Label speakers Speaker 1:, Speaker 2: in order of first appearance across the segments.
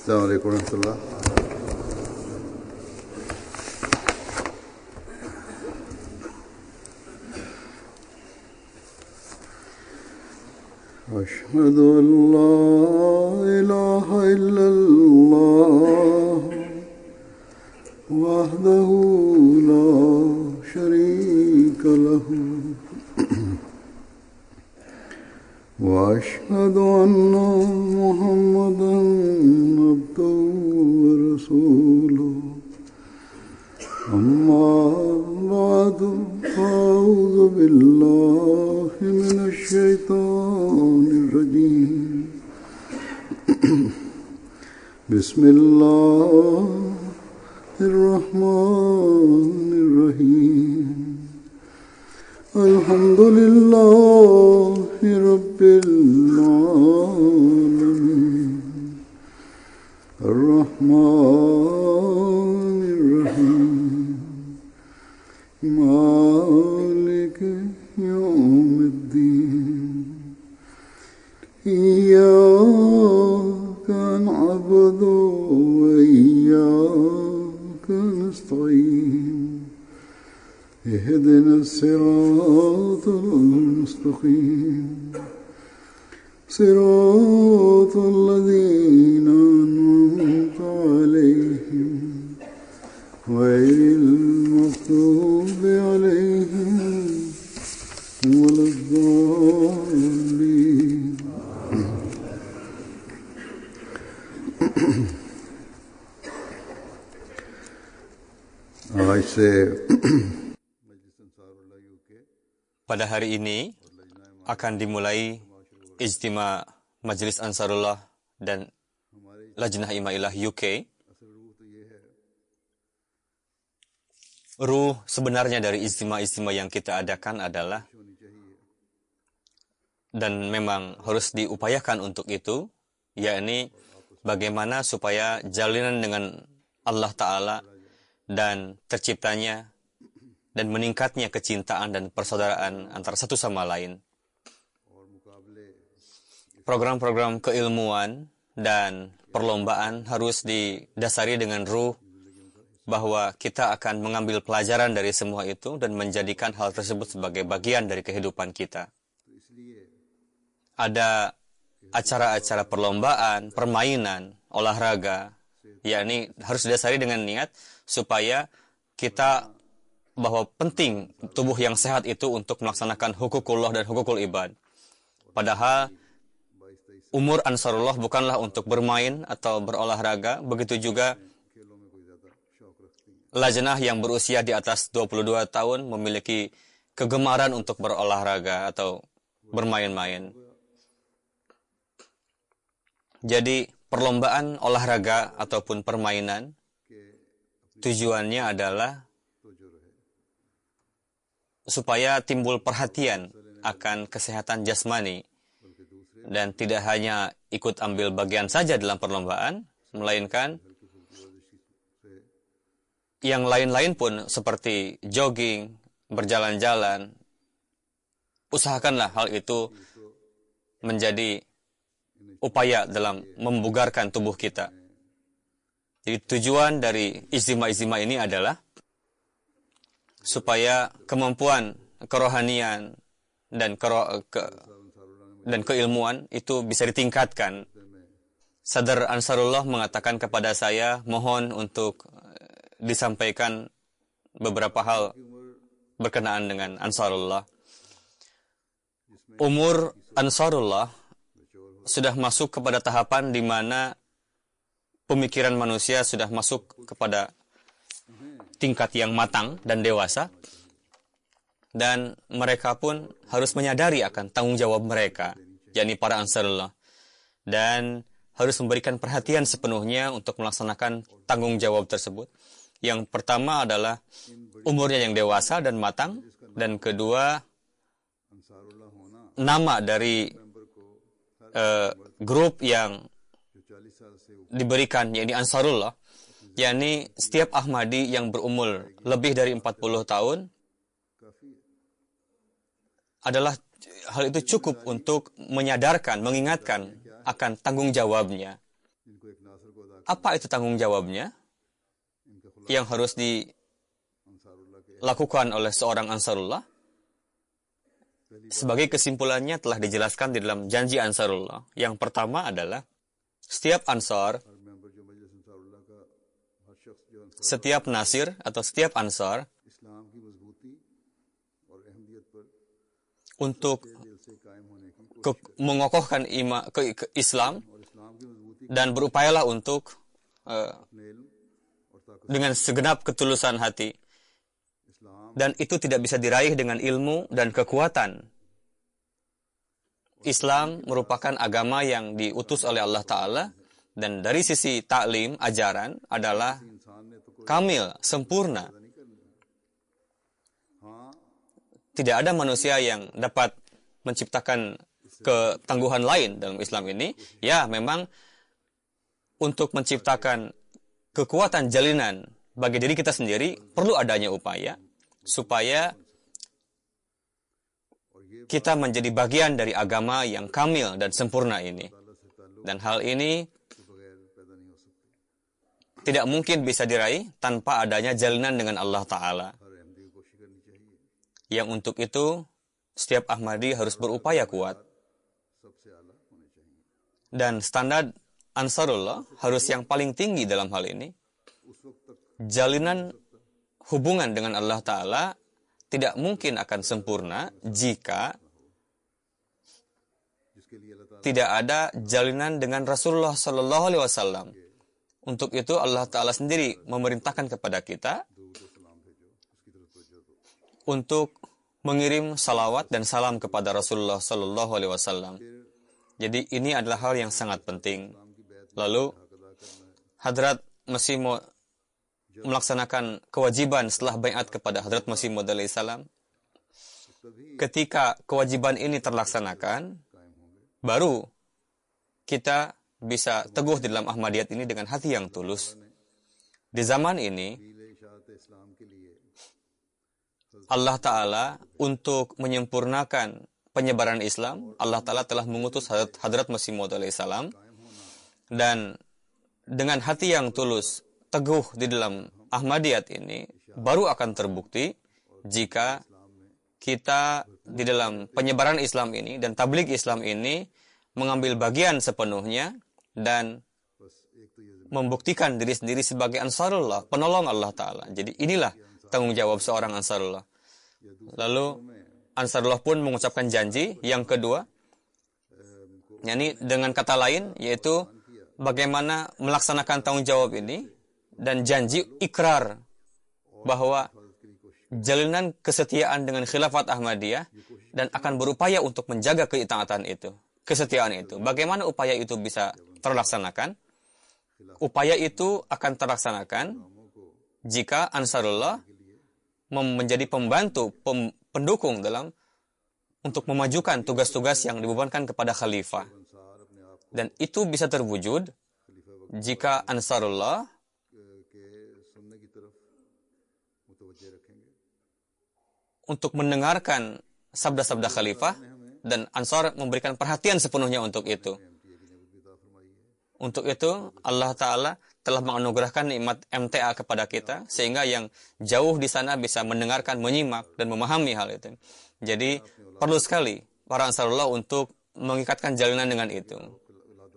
Speaker 1: السلام عليكم ورحمة الله. أشهد أن لا إله إلا الله وحده لا شريك له وأشهد أن محمدا عبده ورسوله أما بعد فأعوذ بالله من الشيطان الرجيم بسم الله الرحمن الرحيم الحمد لله رب العالمين الرحمن الرحيم مالك يوم الدين إياك نعبد وإياك نستعين اهدنا الصراط المستقيم صراط الذين أنعمت عليهم غير المغضوب عليهم ولا الضالين.
Speaker 2: Pada hari ini akan dimulai Ijtima Majelis Ansarullah dan Lajnah Imailah UK. Ruh sebenarnya dari ijtima-ijtima yang kita adakan adalah, dan memang harus diupayakan untuk itu, yakni bagaimana supaya jalinan dengan Allah Ta'ala dan terciptanya dan meningkatnya kecintaan dan persaudaraan antara satu sama lain. Program-program keilmuan dan perlombaan harus didasari dengan ruh bahwa kita akan mengambil pelajaran dari semua itu dan menjadikan hal tersebut sebagai bagian dari kehidupan kita. Ada acara-acara perlombaan, permainan, olahraga, yakni harus didasari dengan niat supaya kita bahwa penting tubuh yang sehat itu untuk melaksanakan hukukullah dan hukukul ibad. Padahal umur Ansarullah bukanlah untuk bermain atau berolahraga, begitu juga lajnah yang berusia di atas 22 tahun memiliki kegemaran untuk berolahraga atau bermain-main. Jadi perlombaan olahraga ataupun permainan tujuannya adalah supaya timbul perhatian akan kesehatan jasmani dan tidak hanya ikut ambil bagian saja dalam perlombaan, melainkan yang lain-lain pun seperti jogging, berjalan-jalan. Usahakanlah hal itu menjadi upaya dalam membugarkan tubuh kita. Jadi tujuan dari ijtima-ijtima ini adalah supaya kemampuan kerohanian dan keilmuan itu bisa ditingkatkan. Sadar Ansarullah mengatakan kepada saya, mohon untuk disampaikan beberapa hal berkenaan dengan Ansarullah. Umur Ansarullah sudah masuk kepada tahapan di mana pemikiran manusia sudah masuk kepada tingkat yang matang dan dewasa, dan mereka pun harus menyadari akan tanggung jawab mereka, yakni para Ansarullah, dan harus memberikan perhatian sepenuhnya untuk melaksanakan tanggung jawab tersebut. Yang pertama adalah umurnya yang dewasa dan matang, dan kedua, nama dari grup yang diberikan, yakni Ansarullah, yakni setiap Ahmadi yang berumur lebih dari 40 tahun adalah hal itu cukup untuk menyadarkan, mengingatkan akan tanggung jawabnya.
Speaker 1: इनको एक नासर को अदा
Speaker 2: Apa itu tanggung jawabnya
Speaker 1: इनका खुला
Speaker 2: yang harus
Speaker 1: Ansarullah के
Speaker 2: dilakukan oleh seorang Ansarullah? Sebagai kesimpulannya telah dijelaskan di dalam janji Ansarullah. Yang pertama adalah setiap Ansar,
Speaker 1: हर मेंबर जो मजलिस अंसारुल्लाह का हर शख्स जो Ansar
Speaker 2: setiap Nasir atau setiap Ansar
Speaker 1: इस्लाम की मजबूती और अहमियत पर
Speaker 2: untuk
Speaker 1: दिल से कायम होने की कोशिश
Speaker 2: mengokohkan Islam
Speaker 1: और इस्लाम की मजबूती
Speaker 2: dan berupayalah untuk
Speaker 1: अपने इल्म और ताकत
Speaker 2: dengan segenap ketulusan hati.
Speaker 1: इस्लाम
Speaker 2: Dan itu tidak bisa diraih dengan ilmu dan kekuatan. Islam merupakan agama yang diutus oleh Allah Ta'ala, dan dari sisi taklim, ajaran adalah
Speaker 1: इंसान ने तो कोई
Speaker 2: kamil, sempurna.
Speaker 1: नहीं करना हाँ
Speaker 2: Tidak ada manusia yang dapat menciptakan ketangguhan lain dalam Islam ini. Ya, memang untuk menciptakan kekuatan jalinan bagi diri kita sendiri, perlu adanya upaya supaya kita menjadi bagian dari agama yang kamil dan sempurna ini. Dan hal ini
Speaker 1: के बगैर पैदा नहीं हो सकती
Speaker 2: tidak mungkin bisa diraih tanpa adanya jalinan dengan Allah Ta'ala.
Speaker 1: हर अहमदी को कोशिश करनी चाहिए
Speaker 2: Yang untuk itu, setiap Ahmadi harus berupaya kuat.
Speaker 1: सबसे आला होने चाहिए
Speaker 2: Dan standar Ansarullah harus yang paling tinggi dalam hal ini.
Speaker 1: उस वक्त तक
Speaker 2: Jalinan hubungan dengan Allah Ta'ala tidak mungkin akan sempurna jika
Speaker 1: जिसके लिए अल्लाह ताला
Speaker 2: tidak ada jalinan dengan Rasulullah Sallallahu Alaihi Wasallam. Untuk itu Allah Ta'ala sendiri memerintahkan kepada kita
Speaker 1: दूर को सलाम भेजो उसकी तरफ तवज्जो दो
Speaker 2: untuk mengirim salawat dan salam kepada Rasulullah Sallallahu Alaihi Wasallam. Jadi ini adalah hal yang sangat penting. Lalu Hadrat Masih Maud melaksanakan kewajiban setelah baiat kepada Hadrat Masih Maud alaihi salam. Ketika kewajiban ini terlaksanakan, baru kita bisa teguh di dalam Ahmadiyat ini dengan hati yang tulus. Di zaman ini,
Speaker 1: पीले इशाअत इस्लाम के लिए
Speaker 2: Allah Ta'ala untuk menyempurnakan penyebaran Islam, Allah Ta'ala telah mengutus Hadrat Masih Maud alaihi salam, dan dengan hati yang tulus, teguh di dalam Ahmadiyat ini, baru akan terbukti jika kita di dalam penyebaran Islam ini dan tabligh Islam ini mengambil bagian sepenuhnya dan
Speaker 1: बस एक तो ये
Speaker 2: membuktikan diri sendiri sebagai Ansarullah, penolong Allah Ta'ala. Jadi inilah tanggung jawab seorang Ansarullah. Lalu Ansarullah pun mengucapkan janji yang kedua, yakni dengan kata lain, yaitu bagaimana melaksanakan tanggung jawab ini, dan janji ikrar bahwa jalinan kesetiaan dengan khilafat Ahmadiyah dan akan berupaya untuk menjaga keitaatan itu, kesetiaan itu. Bagaimana upaya itu bisa terlaksanakan? Upaya itu akan terlaksanakan jika Ansarullah menjadi pembantu, pendukung dalam untuk memajukan tugas-tugas yang dibebankan kepada khalifah.
Speaker 1: Ansar अपने आप
Speaker 2: Dan itu bisa terwujud jika Ansarullah
Speaker 1: के सुनने की तरफ मुतवज्जे रखेंगे
Speaker 2: untuk mendengarkan sabda-sabda khalifah, dan Ansar memberikan perhatian sepenuhnya untuk itu. Untuk itu, Allah Ta'ala telah menganugerahkan nikmat MTA kepada kita, sehingga yang jauh di sana bisa mendengarkan, menyimak, dan memahami hal itu. Jadi, perlu sekali para Ansarullah untuk mengikatkan jalinan dengan itu.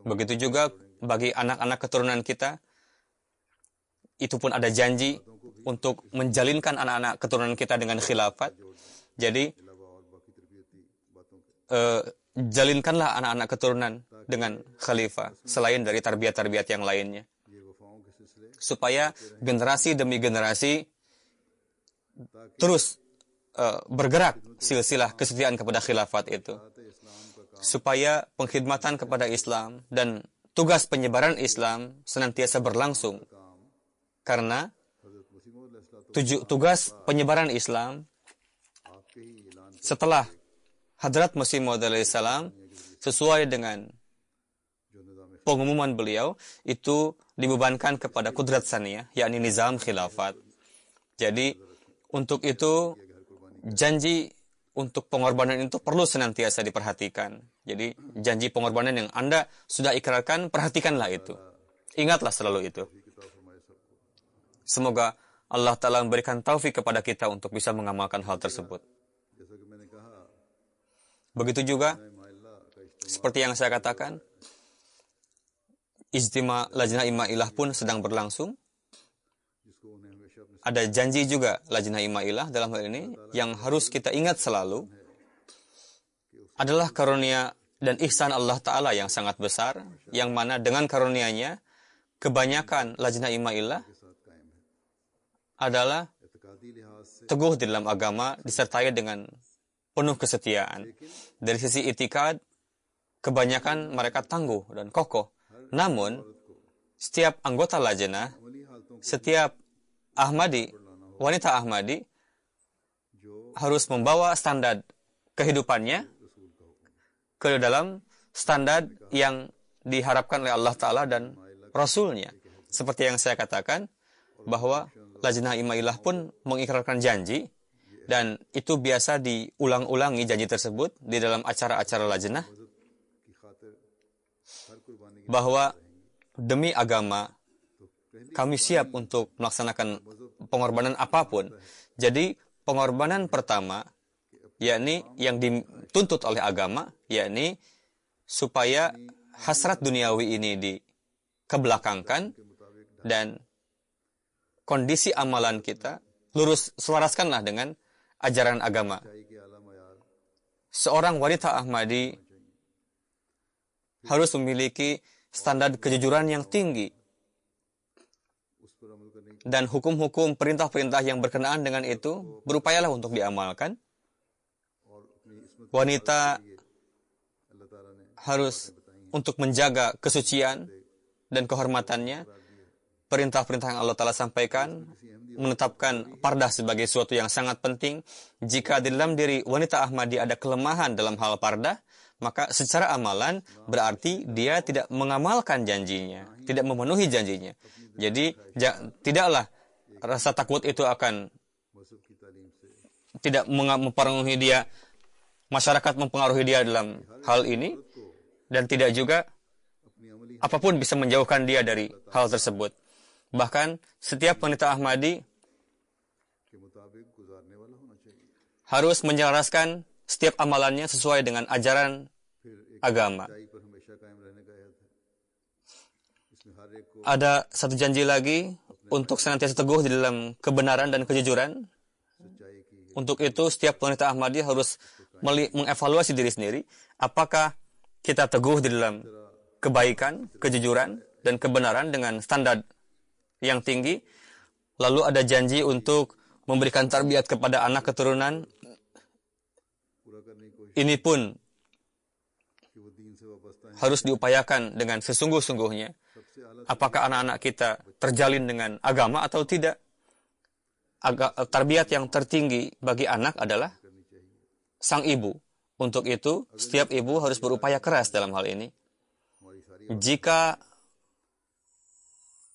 Speaker 2: Begitu juga bagi anak-anak keturunan kita, itu pun ada janji untuk menjalinkan anak-anak keturunan kita dengan khilafat. Jadi, jalinkanlah anak-anak keturunan dengan khalifah, selain dari tarbiyat-tarbiyat yang lainnya.
Speaker 1: ये वफाओं के सिलसिले
Speaker 2: Supaya generasi demi generasi terus bergerak silsilah kesetiaan kepada khilafat itu. Supaya pengkhidmatan kepada Islam dan tugas penyebaran Islam senantiasa berlangsung. Karena tugas penyebaran Islam setelah Hadrat Masih Maud alaihi salam sesuai dengan pengumuman beliau itu dibebankan kepada Qudrat Saniyah, yakni nizam khilafat. Jadi untuk itu janji untuk pengorbanan itu perlu senantiasa diperhatikan. Jadi janji pengorbanan yang Anda sudah ikrarkan, perhatikanlah itu. Ingatlah selalu itu. Semoga Allah Ta'ala memberikan taufik kepada kita untuk bisa mengamalkan hal tersebut. Begitu juga, seperti yang saya katakan, Ijtima Lajnah Imailah pun sedang berlangsung. Ada janji juga Lajnah Imailah dalam hal ini yang harus kita ingat selalu adalah karunia dan ihsan Allah Ta'ala yang sangat besar, yang mana dengan karunia-Nya kebanyakan Lajnah Imailah adalah teguh di dalam agama disertai dengan penuh kesetiaan. Dari sisi itikad, kebanyakan mereka tangguh dan kokoh. Namun, setiap anggota lajnah, setiap Ahmadi, wanita Ahmadi, harus membawa standar kehidupannya ke dalam standar yang diharapkan oleh Allah Ta'ala dan Rasul-Nya. Seperti yang saya katakan, bahwa Lajnah Imailah pun mengikrarkan janji, dan itu biasa diulang-ulangi janji tersebut di dalam acara-acara lajnah, bahwa demi agama, kami siap untuk melaksanakan pengorbanan apapun. Jadi, pengorbanan pertama, yakni yang dituntut oleh agama, yakni supaya hasrat duniawi ini dikebelakangkan dan kondisi amalan kita lurus, selaraskanlah dengan ajaran agama. Seorang wanita Ahmadi harus memiliki standar kejujuran yang tinggi, dan hukum-hukum perintah-perintah yang berkenaan dengan itu berupayalah untuk diamalkan. Wanita harus untuk menjaga kesucian dan kehormatannya. Perintah-perintah yang Allah Ta'ala sampaikan menetapkan pardah sebagai suatu yang sangat penting. Jika di dalam diri wanita Ahmadi ada kelemahan dalam hal pardah, maka secara amalan berarti dia tidak mengamalkan janjinya, tidak memenuhi janjinya. Jadi tidaklah rasa takut itu akan tidak mempengaruhi dia, masyarakat mempengaruhi dia dalam hal ini, dan tidak juga apapun bisa menjauhkan dia dari hal tersebut. Bahkan setiap wanita Ahmadi harus menyelaraskan setiap amalannya sesuai dengan ajaran agama. Ada satu janji lagi untuk senantiasa teguh di dalam kebenaran dan kejujuran. Untuk itu, setiap wanita Ahmadi harus mengevaluasi diri sendiri. Apakah kita teguh di dalam kebaikan, kejujuran, dan kebenaran dengan standar yang tinggi. Lalu ada janji untuk memberikan tarbiyat kepada anak keturunan. Ini pun harus diupayakan dengan sesungguh-sungguhnya. Apakah anak-anak kita terjalin dengan agama atau tidak? Tarbiyat yang tertinggi bagi anak adalah sang ibu. Untuk itu, setiap ibu harus berupaya keras dalam hal ini. Jika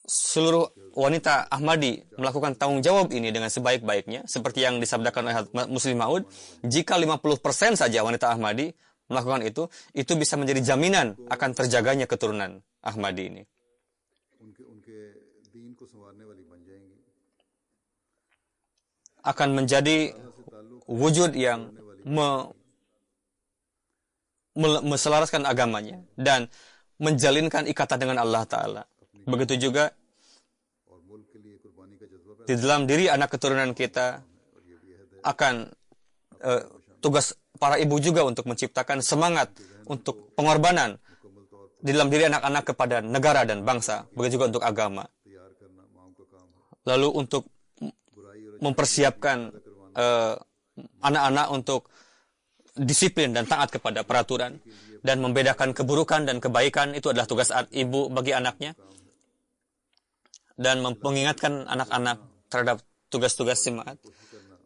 Speaker 2: seluruh wanita Ahmadi melakukan tanggung jawab ini dengan sebaik-baiknya, seperti yang disabdakan oleh Muslim Maud, jika 50% saja wanita Ahmadi melakukan itu bisa menjadi jaminan akan terjaganya keturunan Ahmadi ini. Akan menjadi wujud yang menselaraskan agamanya dan menjalinkan ikatan dengan Allah Ta'ala. Begitu juga di dalam diri anak keturunan kita akan tugas para ibu juga untuk menciptakan semangat untuk pengorbanan di dalam diri anak-anak kepada negara dan bangsa, begitu juga untuk agama. Lalu untuk mempersiapkan anak-anak untuk disiplin dan taat kepada peraturan dan membedakan keburukan dan kebaikan, itu adalah tugas ibu bagi anaknya, dan mengingatkan anak-anak terhadap tugas-tugas jemaat,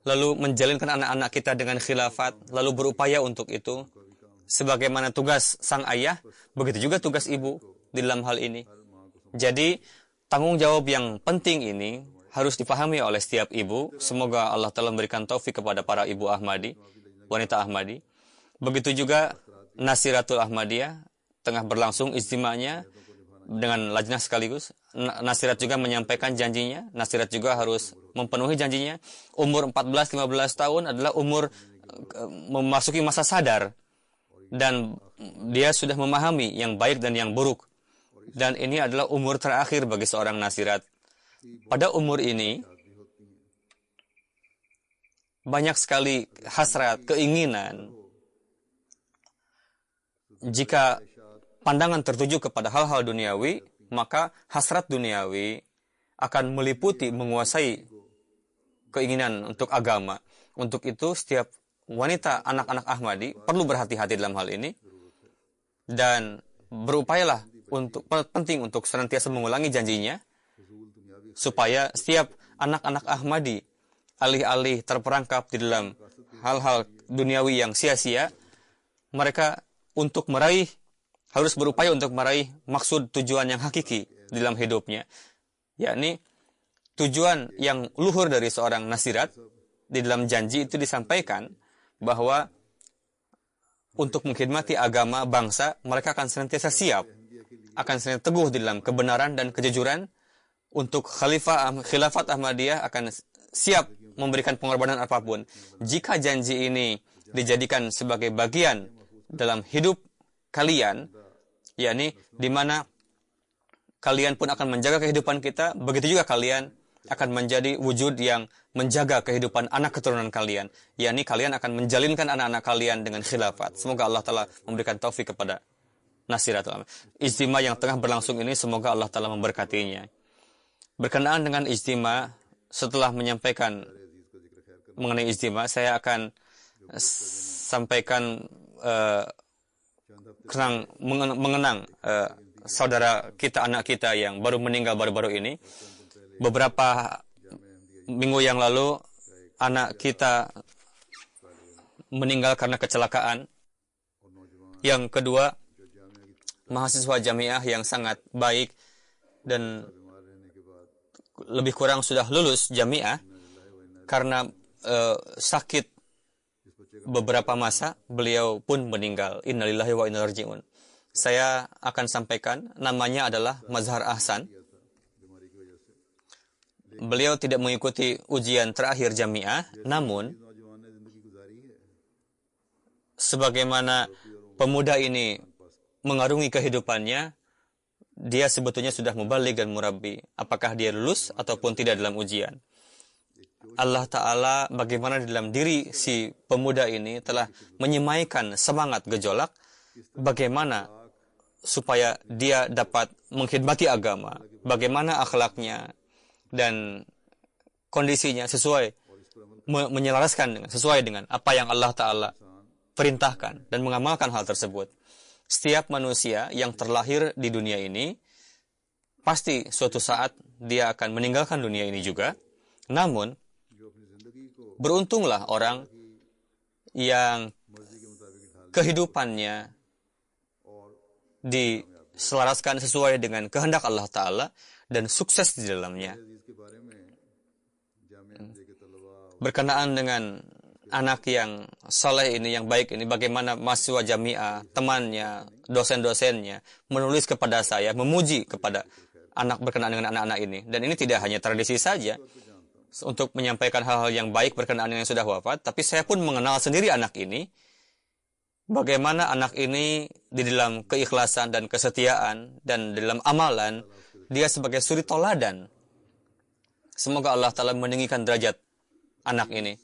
Speaker 2: lalu menjalinkan anak-anak kita dengan khilafat, lalu berupaya untuk itu. Sebagaimana tugas sang ayah, begitu juga tugas ibu di dalam hal ini. Jadi, tanggung jawab yang penting ini harus dipahami oleh setiap ibu. Semoga Allah telah memberikan taufik kepada para ibu Ahmadi, wanita Ahmadi. Begitu juga Nasiratul Ahmadiyah tengah berlangsung ijtima'nya, dengan lajnah sekaligus. Nasirat juga menyampaikan janjinya. Nasirat juga harus memenuhi janjinya. Umur 14-15 tahun adalah umur memasuki masa sadar. Dan dia sudah memahami yang baik dan yang buruk. Dan ini adalah umur terakhir bagi seorang nasirat. Pada umur ini, banyak sekali hasrat, keinginan. Jika pandangan tertuju kepada hal-hal duniawi, maka hasrat duniawi akan meliputi, menguasai keinginan untuk agama. Untuk itu, setiap wanita anak-anak Ahmadi perlu berhati-hati dalam hal ini. Dan berupayalah penting untuk senantiasa mengulangi janjinya, supaya setiap anak-anak Ahmadi alih-alih terperangkap di dalam hal-hal duniawi yang sia-sia, mereka harus berupaya untuk meraih maksud tujuan yang hakiki di dalam hidupnya, yakni tujuan yang luhur dari seorang nasirat. Di dalam janji itu disampaikan bahwa untuk mengkhidmati agama bangsa, mereka akan senantiasa siap, akan senantiasa teguh di dalam kebenaran dan kejujuran. Untuk khilafat Ahmadiyah akan siap memberikan pengorbanan apapun. Jika janji ini dijadikan sebagai bagian dalam hidup kalian, yakni di mana kalian pun akan menjaga kehidupan kita, begitu juga kalian akan menjadi wujud yang menjaga kehidupan anak keturunan kalian, yakni kalian akan menjalinkan anak-anak kalian dengan khilafat. Semoga Allah Ta'ala memberikan taufik kepada nasirat. Ijtima yang tengah berlangsung ini, semoga Allah Ta'ala memberkatinya. Berkenaan dengan ijtima, setelah menyampaikan mengenai ijtima, saya akan sampaikan mengenang saudara kita, anak kita yang baru meninggal baru-baru ini. Beberapa minggu yang lalu, anak kita meninggal karena kecelakaan. Yang kedua, mahasiswa jamiah yang sangat baik dan lebih kurang sudah lulus jamiah, karena sakit beberapa masa, beliau pun meninggal. Innalillahi wa inna ilaihi raji'un. Saya akan sampaikan, namanya adalah Mazhar Ahsan. Beliau tidak mengikuti ujian terakhir jamiah, namun sebagaimana pemuda ini mengarungi kehidupannya, dia sebetulnya sudah mubalik dan murabbi. Apakah dia lulus ataupun tidak dalam ujian? Allah Ta'ala bagaimana di dalam diri si pemuda ini telah menyemaikan semangat gejolak, bagaimana supaya dia dapat mengkhidmati agama, bagaimana akhlaknya dan kondisinya sesuai dengan apa yang Allah Ta'ala perintahkan dan mengamalkan hal tersebut. Setiap manusia yang terlahir di dunia ini, pasti suatu saat dia akan meninggalkan dunia ini juga. Namun, beruntunglah orang yang kehidupannya diselaraskan sesuai dengan kehendak Allah Ta'ala dan sukses di dalamnya. Berkenaan dengan anak yang saleh ini, yang baik ini, bagaimana mahasiswa jamiah, temannya, dosen-dosennya menulis kepada saya, memuji kepada berkenaan dengan anak-anak ini. Dan ini tidak hanya tradisi saja untuk menyampaikan hal-hal yang baik berkenaan dengan yang sudah wafat, tapi saya pun mengenal sendiri anak ini. Bagaimana anak ini di dalam keikhlasan dan kesetiaan dan dalam amalan, dia sebagai suri toladan. Semoga Allah Ta'ala meninggikan derajat anak ini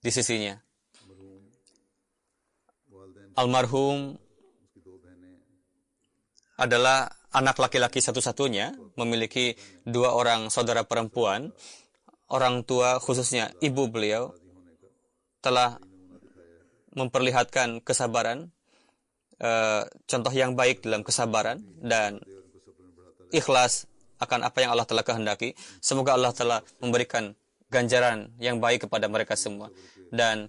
Speaker 2: di sisinya. Almarhum adalah anak laki-laki satu-satunya, memiliki 2 orang saudara perempuan. Orang tua, khususnya ibu beliau, telah memperlihatkan kesabaran, contoh yang baik dalam kesabaran dan ikhlas akan apa yang Allah telah kehendaki. Semoga Allah telah memberikan ganjaran yang baik kepada mereka semua. Dan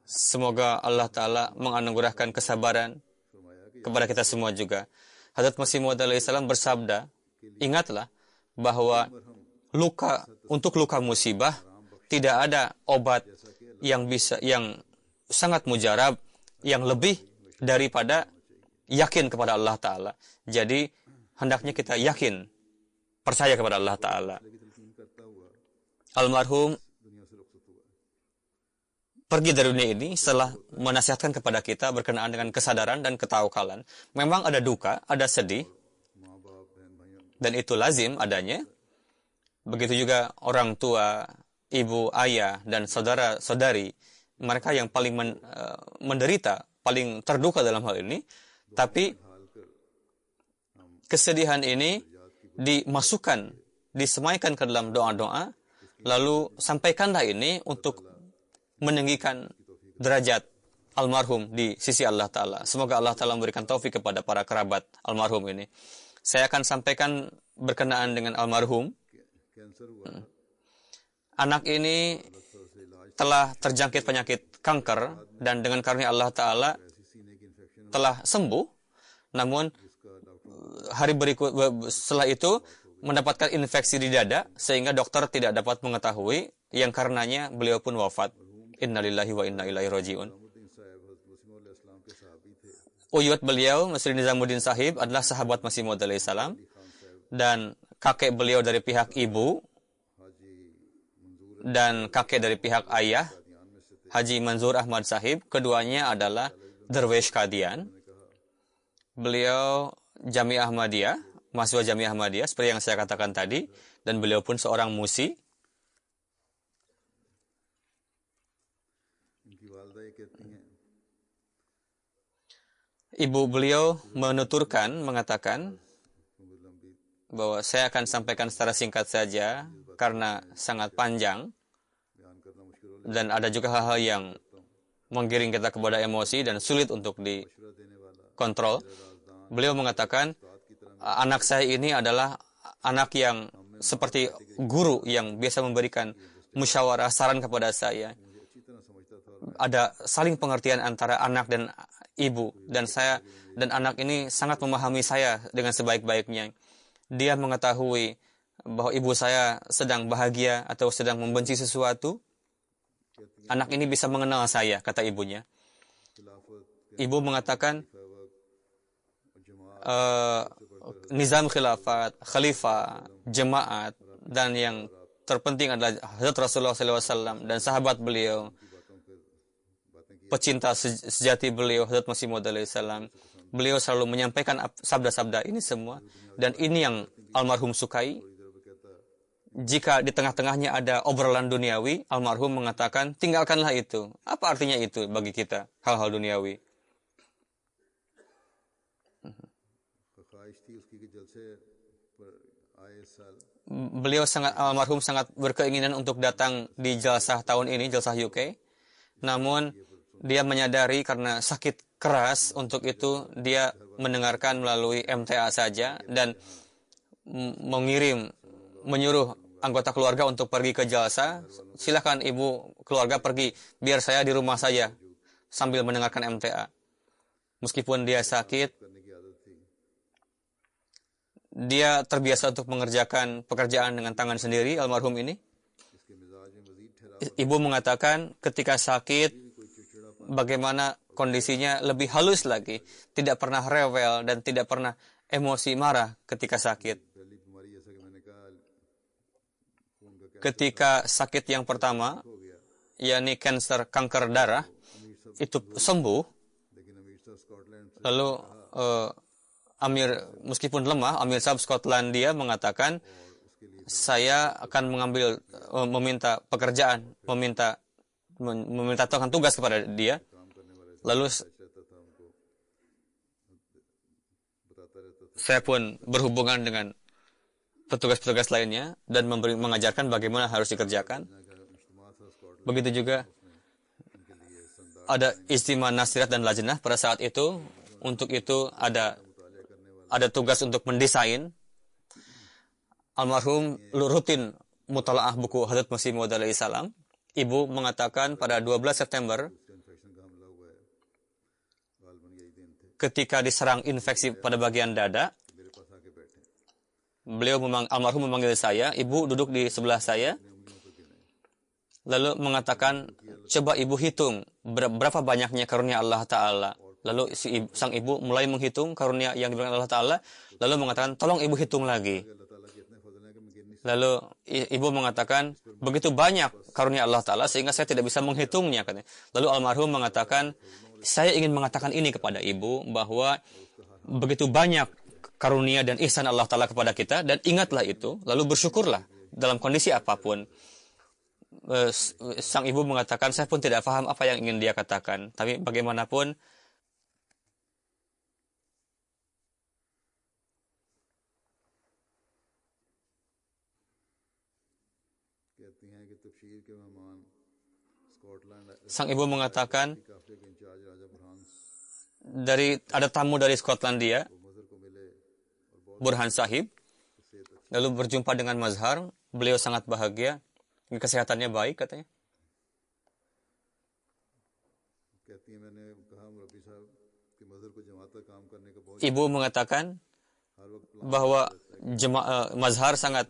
Speaker 2: semoga Allah Ta'ala menganugerahkan kesabaran kepada kita semua juga. Hazrat Masih Maud alaihissalam bersabda, ingatlah bahwa untuk luka musibah tidak ada obat yang sangat mujarab, yang lebih daripada yakin kepada Allah Ta'ala. Jadi, hendaknya kita yakin, percaya kepada Allah Ta'ala. Almarhum pergi dari dunia ini setelah menasihatkan kepada kita berkenaan dengan kesadaran dan ketawakulan. Memang ada duka, ada sedih, dan itu lazim adanya. Begitu juga orang tua, ibu, ayah, dan saudara-saudari, mereka yang paling menderita, paling terduka dalam hal ini. Tapi kesedihan ini dimasukkan, disemaikan ke dalam doa-doa, lalu sampaikanlah ini untuk meninggikan derajat almarhum di sisi Allah Ta'ala. Semoga Allah Ta'ala memberikan taufik kepada para kerabat almarhum ini. Saya akan sampaikan berkenaan dengan almarhum. Anak ini telah terjangkit penyakit kanker dan dengan karunia Allah Ta'ala telah sembuh. Namun hari berikut setelah itu mendapatkan infeksi di dada sehingga dokter tidak dapat mengetahui, yang karenanya beliau pun wafat. Innalillahi wa inna ilaihi raji'un. Uyut beliau, Masri Nizamuddin Sahib, adalah sahabat Masih Maud alaihi salam, dan kakek beliau dari pihak ibu dan kakek dari pihak ayah, Haji Manzur Ahmad Sahib, keduanya adalah Derwesh Qadian. Beliau Jamiah Ahmadiyah, mahasiswa Jamiah Ahmadiyah, seperti yang saya katakan tadi, dan beliau pun seorang musi. Ibu beliau menuturkan, mengatakan bahwa saya akan sampaikan secara singkat saja karena sangat panjang dan ada juga hal-hal yang menggiring kita kepada emosi dan sulit untuk dikontrol. Beliau mengatakan, anak saya ini adalah anak yang seperti guru yang biasa memberikan musyawarah saran kepada saya. Ada saling pengertian antara anak dan ibu, dan saya dan anak ini sangat memahami saya dengan sebaik-baiknya. Dia mengetahui bahwa ibu saya sedang bahagia atau sedang membenci sesuatu. Anak ini bisa mengenal saya, kata ibunya. Ibu mengatakan, nizam khilafat, khalifah, jemaat, dan yang terpenting adalah Hazrat Rasulullah SAW dan sahabat beliau, pecinta sejati beliau, Hazrat Masih Maud alaihi salam. Beliau selalu menyampaikan sabda-sabda ini semua, dan ini yang almarhum sukai. Jika di tengah-tengahnya ada obrolan duniawi, almarhum mengatakan, tinggalkanlah itu. Apa artinya itu bagi kita, hal-hal duniawi? Almarhum sangat berkeinginan untuk datang di jalsah tahun ini, jalsah UK. Namun dia menyadari karena sakit keras, untuk itu dia mendengarkan melalui MTA saja dan menyuruh anggota keluarga untuk pergi ke jalsa. Silakan ibu keluarga pergi, biar saya di rumah saja sambil mendengarkan MTA. Meskipun dia sakit, dia terbiasa untuk mengerjakan pekerjaan dengan tangan sendiri, almarhum ini. Ibu mengatakan ketika sakit, bagaimana kondisinya lebih halus lagi, tidak pernah rewel dan tidak pernah emosi marah ketika sakit. Ketika sakit yang pertama, yakni kanker darah, itu sembuh. Lalu meskipun lemah, Amir Sahib Skotlandia mengatakan, saya akan meminta pekerjaan, meminta tugas kepada dia. Lalu saya pun berhubungan dengan petugas-petugas lainnya dan mengajarkan bagaimana harus dikerjakan. Begitu juga ada istimewa nasirat dan lajnah pada saat itu. Untuk itu ada tugas untuk mendesain. Almarhum rutin mutalaah buku Hazrat Masih Maud alaihi salam. Ibu mengatakan pada 12 September ketika diserang infeksi pada bagian dada, almarhum memanggil saya, ibu duduk di sebelah saya, lalu mengatakan, coba ibu hitung berapa banyaknya karunia Allah Ta'ala Lalu sang ibu mulai menghitung karunia yang diberikan Allah Ta'ala, lalu mengatakan, tolong ibu hitung lagi. Lalu ibu mengatakan, begitu banyak karunia Allah Ta'ala sehingga saya tidak bisa menghitungnya, katanya. Lalu almarhum mengatakan, saya ingin mengatakan ini kepada ibu, bahwa begitu banyak karunia dan ihsan Allah Ta'ala kepada kita, dan ingatlah itu, lalu bersyukurlah dalam kondisi apapun. Sang ibu mengatakan, saya pun tidak paham apa yang ingin dia katakan, tapi bagaimanapun sang ibu mengatakan, ada tamu dari Skotlandia, Burhan Sahib, lalu berjumpa dengan Mazhar. Beliau sangat bahagia, kesehatannya baik, katanya. Ibu mengatakan bahwa Mazhar sangat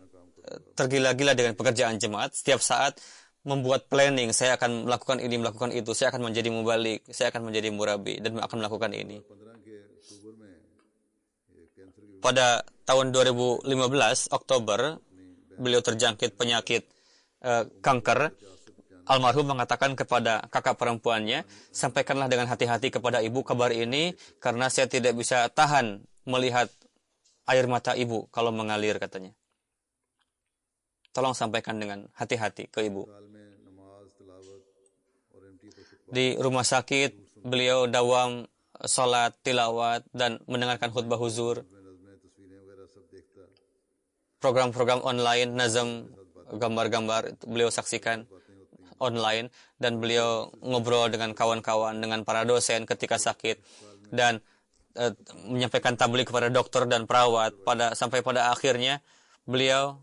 Speaker 2: tergila-gila dengan pekerjaan jemaat. Setiap saat membuat planning, saya akan melakukan ini, melakukan itu, saya akan menjadi mubalik, saya akan menjadi murabi, dan akan melakukan ini. Pada tahun 2015, Oktober, beliau terjangkit penyakit kanker. Almarhum mengatakan kepada kakak perempuannya, sampaikanlah dengan hati-hati kepada ibu kabar ini, karena saya tidak bisa tahan melihat air mata ibu kalau mengalir, katanya. Tolong sampaikan dengan hati-hati ke ibu. Di rumah sakit, beliau dawam salat, tilawat, dan mendengarkan khutbah huzur. Program-program online, nazam, gambar-gambar, beliau saksikan online. Dan beliau ngobrol dengan kawan-kawan, dengan para dosen ketika sakit. Dan menyampaikan tabligh kepada dokter dan perawat. Sampai pada akhirnya, beliau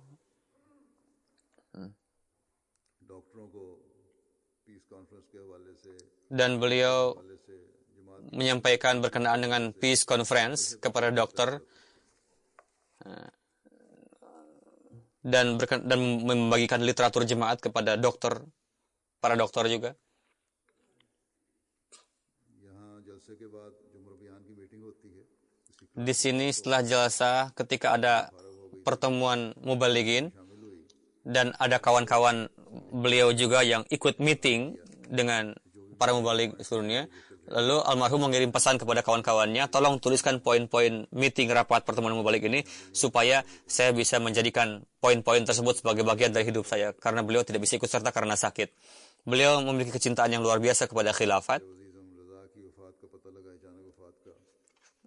Speaker 2: menyampaikan berkenaan dengan Peace Conference kepada dokter dan membagikan literatur jemaat kepada para dokter juga. Di sini setelah jalsa, ketika ada pertemuan mubaligin dan ada kawan-kawan beliau juga yang ikut meeting dengan para mubalig seluruhnya, lalu almarhum mengirim pesan kepada kawan-kawannya, tolong tuliskan poin-poin meeting rapat pertemuan mubalig ini supaya saya bisa menjadikan poin-poin tersebut sebagai bagian dari hidup saya, karena beliau tidak bisa ikut serta karena sakit. Beliau memiliki kecintaan yang luar biasa kepada khilafat.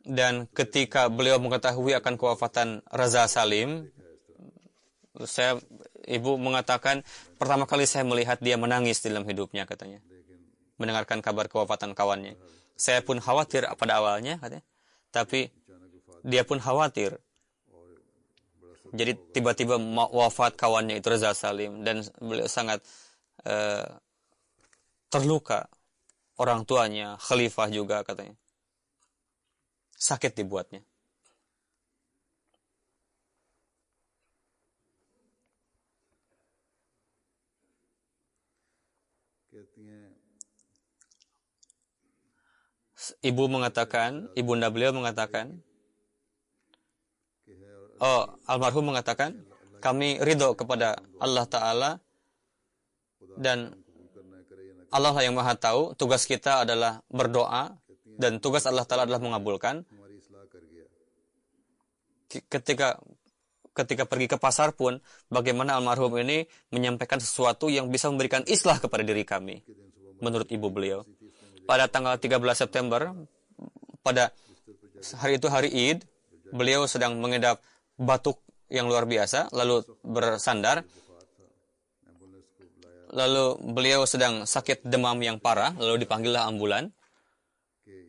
Speaker 2: Dan ketika beliau mengetahui akan kewafatan Raza Salim, ibu mengatakan, pertama kali saya melihat dia menangis dalam hidupnya, katanya, mendengarkan kabar kewafatan kawannya. Saya pun khawatir pada awalnya, katanya, tapi dia pun khawatir. Jadi tiba-tiba wafat kawannya itu Raza Salim, dan beliau sangat terluka. Orang tuanya, khalifah juga, katanya. Sakit dibuatnya. Ibunda beliau mengatakan, almarhum mengatakan, kami ridho kepada Allah Ta'ala, dan Allah lah yang maha tahu, tugas kita adalah berdoa, dan tugas Allah Ta'ala adalah mengabulkan. Ketika pergi ke pasar pun, bagaimana almarhum ini menyampaikan sesuatu yang bisa memberikan islah kepada diri kami, menurut ibu beliau. Pada tanggal 13 September, pada hari itu hari Id, beliau sedang mengidap batuk yang luar biasa, lalu bersandar. Lalu beliau sedang sakit demam yang parah, lalu dipanggillah ambulan.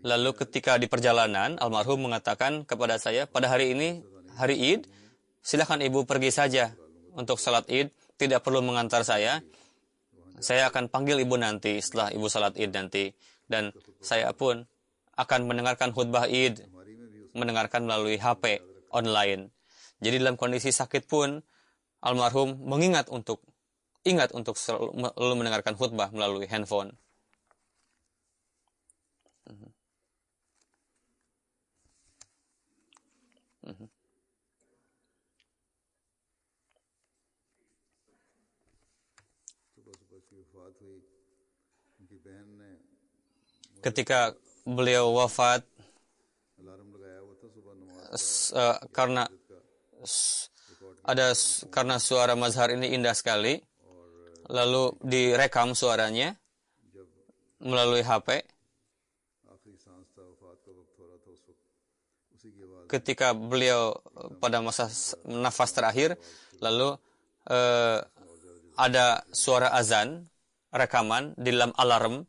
Speaker 2: Lalu ketika di perjalanan, almarhum mengatakan kepada saya, pada hari ini, hari Id, silakan ibu pergi saja untuk salat Id, tidak perlu mengantar saya. Saya akan panggil ibu nanti setelah ibu salat Id nanti. Dan saya pun akan mendengarkan khutbah Id, mendengarkan melalui HP online. Jadi dalam kondisi sakit pun, almarhum ingat untuk selalu mendengarkan khutbah melalui handphone. Ketika beliau wafat, karena suara mazhar ini indah sekali, lalu direkam suaranya melalui HP. Ketika beliau pada masa nafas terakhir, lalu ada suara azan rekaman di dalam alarm,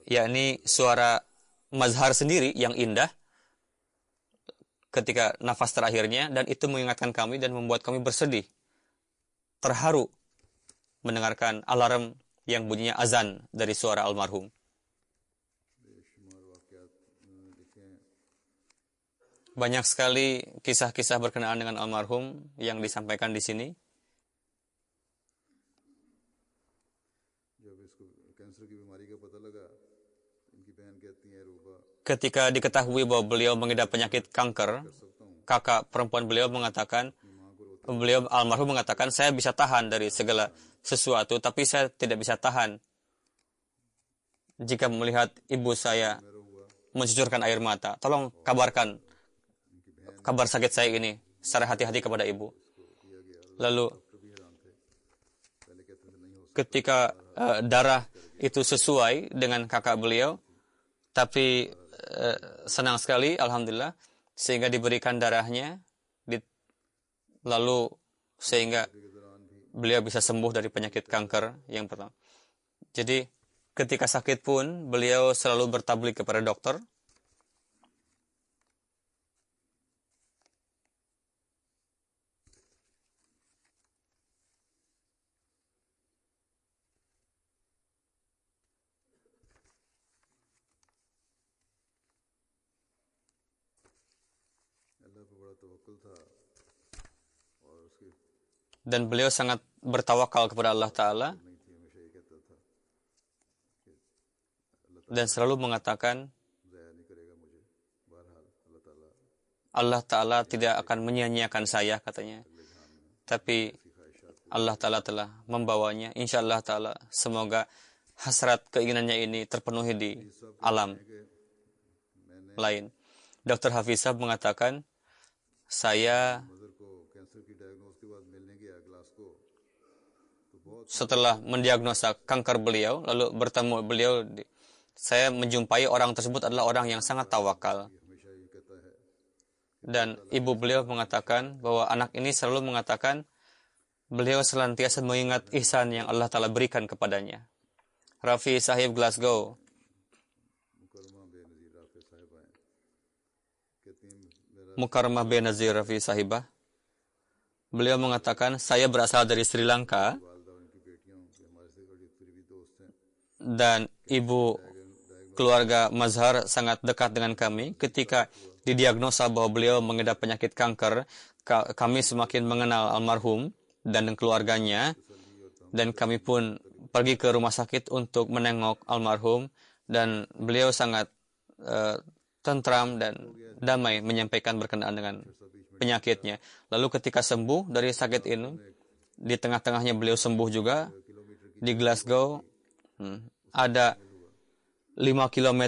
Speaker 2: yakni suara mazhar sendiri yang indah ketika nafas terakhirnya, dan itu mengingatkan kami dan membuat kami bersedih, terharu mendengarkan alarm yang bunyinya azan dari suara almarhum. Banyak sekali kisah-kisah berkenaan dengan almarhum yang disampaikan di sini. Ketika diketahui bahwa beliau mengidap penyakit kanker, kakak perempuan beliau almarhum mengatakan, saya bisa tahan dari segala sesuatu, tapi saya tidak bisa tahan jika melihat ibu saya mencucurkan air mata. Tolong kabarkan kabar sakit saya ini secara hati-hati kepada ibu. Lalu ketika darah itu sesuai dengan kakak beliau, tapi senang sekali, alhamdulillah, sehingga diberikan darahnya, lalu sehingga beliau bisa sembuh dari penyakit kanker yang pertama. Jadi ketika sakit pun beliau selalu bertablik kepada dokter. Dan beliau sangat bertawakal kepada Allah Ta'ala dan selalu mengatakan, Allah Ta'ala tidak akan menyia-nyiakan saya, katanya. Tapi Allah Ta'ala telah membawanya. Insya Allah Ta'ala, semoga hasrat keinginannya ini terpenuhi di alam lain. Dr. Hafizah mengatakan, saya setelah mendiagnosa kanker beliau, lalu bertemu beliau, saya menjumpai orang tersebut adalah orang yang sangat tawakal. Dan ibu beliau mengatakan bahwa anak ini selalu mengatakan beliau senantiasa mengingat ihsan yang Allah Ta'ala berikan kepadanya. Rafi Sahib Glasgow, Mukarramah Benazir Rafi Sahibah, beliau mengatakan, saya berasal dari Sri Lanka dan ibu keluarga mazhar sangat dekat dengan kami. Ketika didiagnosa bahwa beliau mengidap penyakit kanker, kami semakin mengenal almarhum dan keluarganya, dan kami pun pergi ke rumah sakit untuk menengok almarhum, dan beliau sangat tentram dan damai menyampaikan berkenaan dengan penyakitnya. Lalu ketika sembuh dari sakit ini, di tengah-tengahnya beliau sembuh juga. Di Glasgow ada 5 km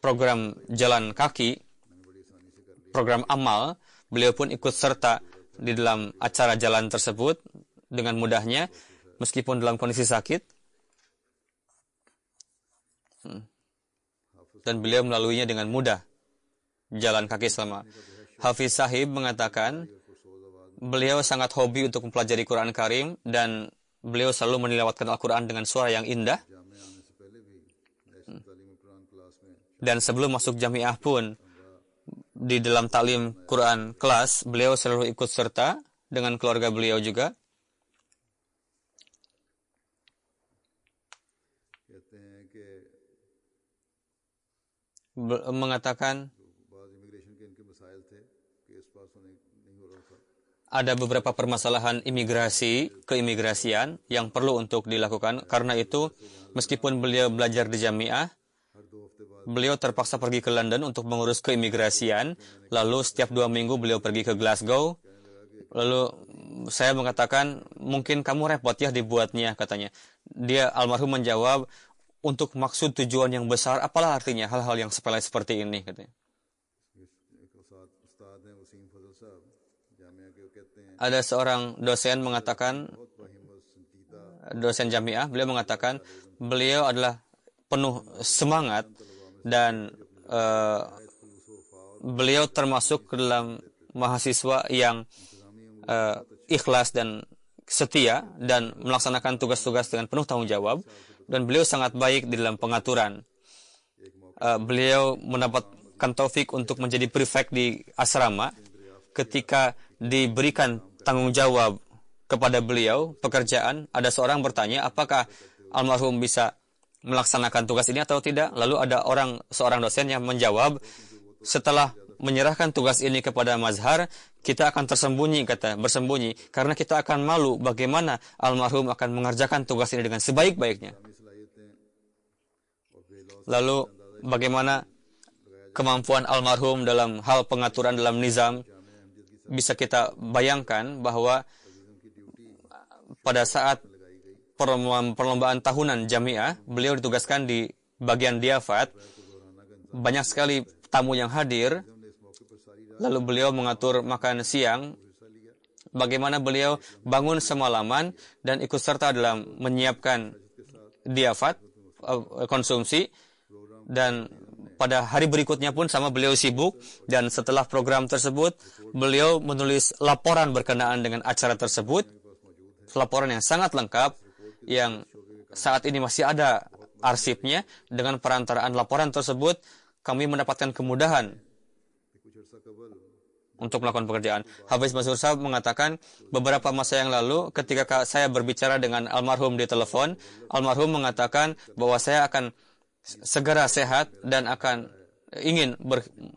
Speaker 2: program jalan kaki, program amal. Beliau pun ikut serta di dalam acara jalan tersebut dengan mudahnya, meskipun dalam kondisi sakit. Dan beliau melaluinya dengan mudah, jalan kaki selama. Hafiz Sahib mengatakan, beliau sangat hobi untuk mempelajari Quran Karim, dan beliau selalu menilawatkan Al-Quran dengan suara yang indah. Dan sebelum masuk jamiah pun, di dalam taklim Quran kelas, beliau selalu ikut serta dengan keluarga beliau juga. Mengatakan ada beberapa permasalahan keimigrasian yang perlu untuk dilakukan. Karena itu, meskipun beliau belajar di jamiah, beliau terpaksa pergi ke London untuk mengurus keimigrasian. Lalu setiap 2 minggu beliau pergi ke Glasgow. Lalu saya mengatakan, mungkin kamu repot ya dibuatnya, katanya. Dia almarhum menjawab, untuk maksud tujuan yang besar, apalah artinya hal-hal yang sepele seperti ini, katanya. Ada seorang dosen mengatakan, dosen jamiah, beliau mengatakan, beliau adalah penuh semangat dan beliau termasuk ke dalam mahasiswa yang ikhlas dan setia dan melaksanakan tugas-tugas dengan penuh tanggung jawab, dan beliau sangat baik di dalam pengaturan. Beliau mendapatkan taufik untuk menjadi prefek di asrama. Ketika diberikan tanggung jawab kepada beliau pekerjaan, ada seorang bertanya apakah almarhum bisa melaksanakan tugas ini atau tidak. Lalu ada seorang dosen yang menjawab, setelah menyerahkan tugas ini kepada mazhar, kita akan bersembunyi karena kita akan malu bagaimana almarhum akan mengerjakan tugas ini dengan sebaik-baiknya. Lalu bagaimana kemampuan almarhum dalam hal pengaturan dalam nizam, bisa kita bayangkan bahwa pada saat perlombaan tahunan jamiah, beliau ditugaskan di bagian diafat. Banyak sekali tamu yang hadir. Lalu beliau mengatur makan siang. Bagaimana beliau bangun semalaman dan ikut serta dalam menyiapkan diafat, konsumsi. Dan pada hari berikutnya pun sama beliau sibuk. Dan setelah program tersebut, beliau menulis laporan berkenaan dengan acara tersebut. Laporan yang sangat lengkap, yang saat ini masih ada arsipnya. Dengan perantaraan laporan tersebut, kami mendapatkan kemudahan untuk melakukan pekerjaan. Hafiz Mansur Sahab mengatakan, beberapa masa yang lalu ketika saya berbicara dengan almarhum di telepon, almarhum mengatakan bahwa saya akan segera sehat dan akan ingin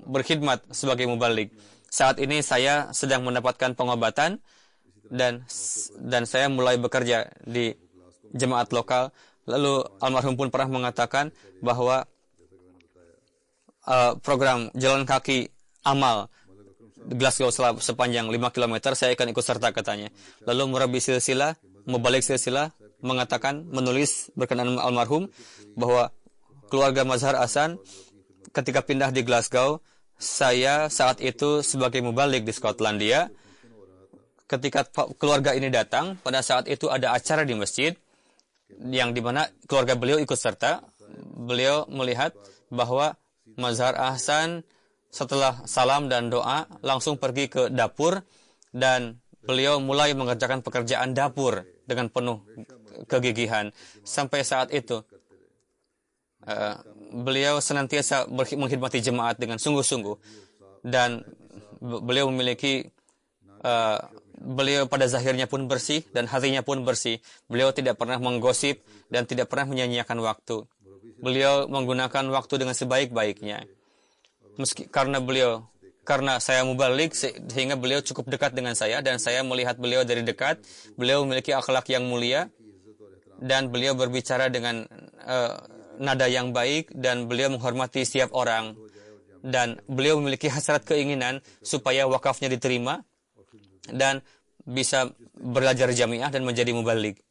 Speaker 2: berkhidmat sebagai mubalik. Saat ini saya sedang mendapatkan pengobatan dan saya mulai bekerja di jemaat lokal. Lalu almarhum pun pernah mengatakan bahwa program jalan kaki amal Glasgow sepanjang 5 km saya akan ikut serta, katanya. Lalu murabi silsilah, mubalik silsilah mengatakan, menulis berkenaan almarhum bahwa keluarga Mazhar Hasan ketika pindah di Glasgow, saya saat itu sebagai mubalik di Skotlandia. Ketika keluarga ini datang, pada saat itu ada acara di masjid yang dimana keluarga beliau ikut serta. Beliau melihat bahwa Mazhar Hasan setelah salam dan doa langsung pergi ke dapur dan beliau mulai mengerjakan pekerjaan dapur dengan penuh kegigihan. Sampai saat itu beliau senantiasa menghormati jemaat dengan sungguh-sungguh, dan beliau memiliki beliau pada zahirnya pun bersih dan hatinya pun bersih. Beliau tidak pernah menggosip dan tidak pernah menyia-nyiakan waktu. Beliau menggunakan waktu dengan sebaik-baiknya. Karena saya mubalik, sehingga beliau cukup dekat dengan saya dan saya melihat beliau dari dekat. Beliau memiliki akhlak yang mulia dan beliau berbicara dengan nada yang baik dan beliau menghormati setiap orang, dan beliau memiliki hasrat keinginan supaya wakafnya diterima dan bisa belajar jamiah dan menjadi mubalik,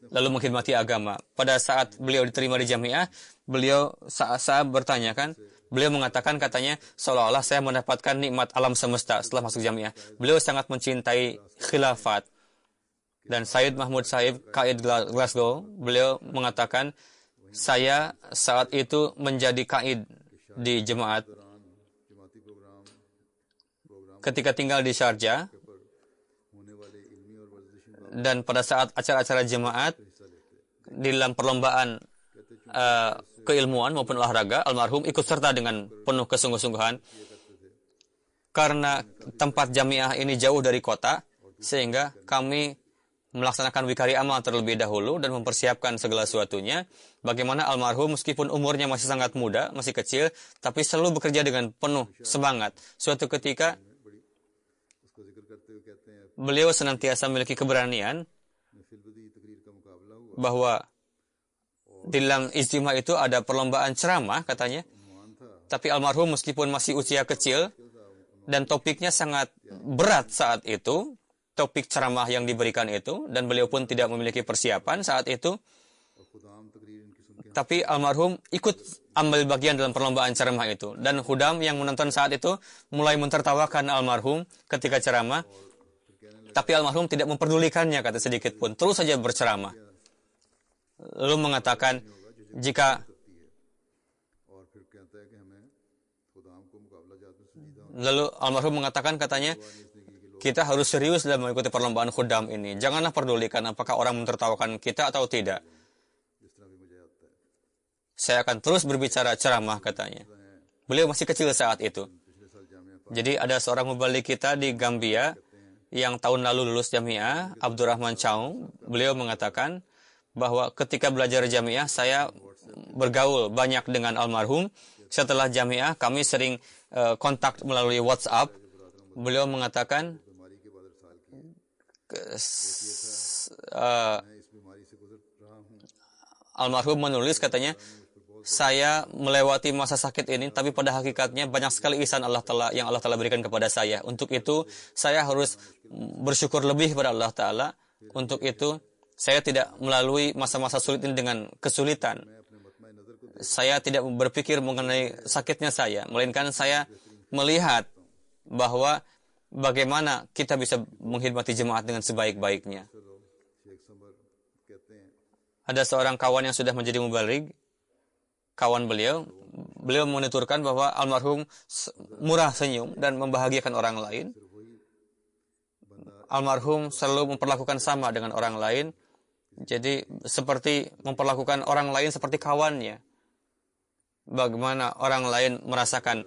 Speaker 2: lalu mengkhidmati agama. Pada saat beliau diterima di jamiah, beliau saat bertanyakan, beliau mengatakan, katanya, seolah-olah saya mendapatkan nikmat alam semesta setelah masuk jamiah. Beliau sangat mencintai khilafat. Dan Sayyid Mahmud Sahib, Qaid Glasgow, beliau mengatakan, saya saat itu menjadi Qaid di jemaat. Ketika tinggal di Sharjah, dan pada saat acara-acara jemaat, di dalam perlombaan keilmuan maupun olahraga, almarhum ikut serta dengan penuh kesungguh-sungguhan. Karena tempat jamiah ini jauh dari kota, sehingga kami melaksanakan wikari amal terlebih dahulu dan mempersiapkan segala sesuatunya. Bagaimana almarhum meskipun umurnya masih sangat muda, masih kecil, tapi selalu bekerja dengan penuh semangat. Suatu ketika, beliau senantiasa memiliki keberanian bahwa di dalam ijtima itu ada perlombaan ceramah, katanya. Tapi almarhum meskipun masih usia kecil dan topiknya sangat berat saat itu, topik ceramah yang diberikan itu, dan beliau pun tidak memiliki persiapan saat itu. Tapi almarhum ikut ambil bagian dalam perlombaan ceramah itu. Dan Khudam yang menonton saat itu mulai mentertawakan almarhum ketika ceramah. Tapi almarhum tidak memperdulikannya, kata sedikit pun. Terus saja berceramah. Lalu mengatakan, lalu almarhum mengatakan, katanya, kita harus serius dalam mengikuti perlombaan Khudam ini. Janganlah perdulikan apakah orang mentertawakan kita atau tidak. Saya akan terus berbicara ceramah, katanya. Beliau masih kecil saat itu. Jadi ada seorang mubalik kita di Gambia yang tahun lalu lulus jamiah, Abdurrahman Chaung. Beliau mengatakan bahwa ketika belajar jamiah, saya bergaul banyak dengan almarhum. Setelah jamiah, kami sering kontak melalui WhatsApp. Beliau mengatakan, almarhum menulis, katanya, saya melewati masa sakit ini, tapi pada hakikatnya banyak sekali ihsan Allah Ta'ala yang Allah Ta'ala berikan kepada saya. Untuk itu, saya harus bersyukur lebih kepada Allah Ta'ala. Untuk itu, saya tidak melalui masa-masa sulit ini dengan kesulitan. Saya tidak berpikir mengenai sakitnya saya, melainkan saya melihat bahwa bagaimana kita bisa mengkhidmati jemaat dengan sebaik-baiknya. Ada seorang kawan yang sudah menjadi mubaligh, kawan beliau menuturkan bahwa almarhum murah senyum dan membahagiakan orang lain. Almarhum selalu memperlakukan sama dengan orang lain. Jadi seperti memperlakukan orang lain seperti kawannya. Bagaimana orang lain merasakan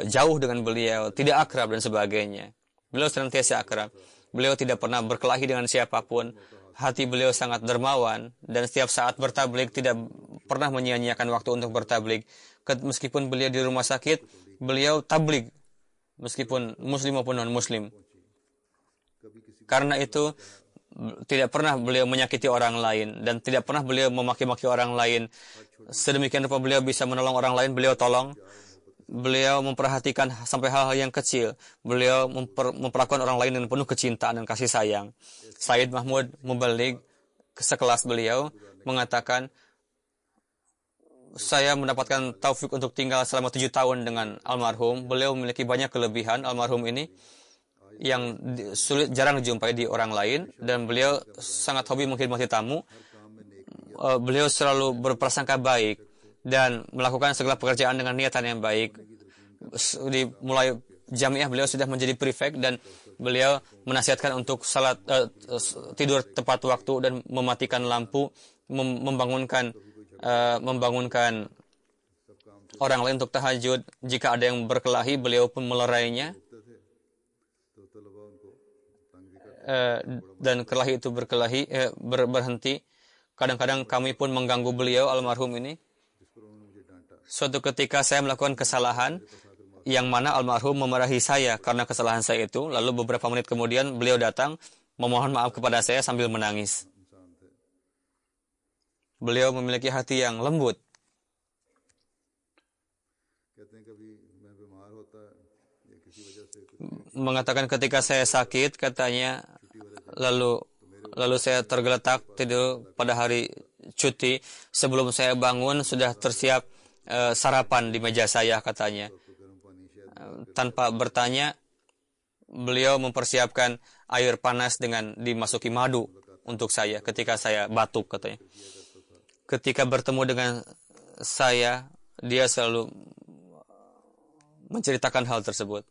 Speaker 2: jauh dengan beliau, tidak akrab dan sebagainya. Beliau senantiasa akrab. Beliau tidak pernah berkelahi dengan siapapun. Hati beliau sangat dermawan, dan setiap saat bertabligh tidak pernah menyia-nyiakan waktu untuk bertabligh. Meskipun beliau di rumah sakit, beliau tabligh, meskipun muslim maupun non-muslim. Karena itu, tidak pernah beliau menyakiti orang lain, dan tidak pernah beliau memaki-maki orang lain. Sedemikian rupa beliau bisa menolong orang lain, beliau tolong. Beliau memperhatikan sampai hal-hal yang kecil. Beliau memperlakukan orang lain dengan penuh kecintaan dan kasih sayang. Said Mahmud Mubaligh, sekelas beliau, mengatakan, saya mendapatkan taufik untuk tinggal selama 7 tahun dengan almarhum. Beliau memiliki banyak kelebihan, almarhum ini, yang jarang dijumpai di orang lain. Dan beliau sangat hobi mengkhidmati tamu. Beliau selalu berprasangka baik dan melakukan segala pekerjaan dengan niatan yang baik. Mulai jamiah beliau sudah menjadi prefek, dan beliau menasihatkan untuk tidur tepat waktu dan mematikan lampu, membangunkan orang lain untuk tahajud. Jika ada yang berkelahi, beliau pun melerainya. Dan kelahi itu berhenti. Kadang-kadang kami pun mengganggu beliau, almarhum ini. Suatu ketika saya melakukan kesalahan, yang mana almarhum memarahi saya karena kesalahan saya itu. Lalu beberapa menit kemudian beliau datang memohon maaf kepada saya sambil menangis. Beliau memiliki hati yang lembut. Mengatakan ketika saya sakit, katanya, lalu saya tergeletak tidur pada hari cuti. Sebelum saya bangun sudah tersiap sarapan di meja saya, katanya. Tanpa bertanya, beliau mempersiapkan air panas dengan dimasuki madu untuk saya ketika saya batuk, katanya. Ketika bertemu dengan saya, dia selalu menceritakan hal tersebut.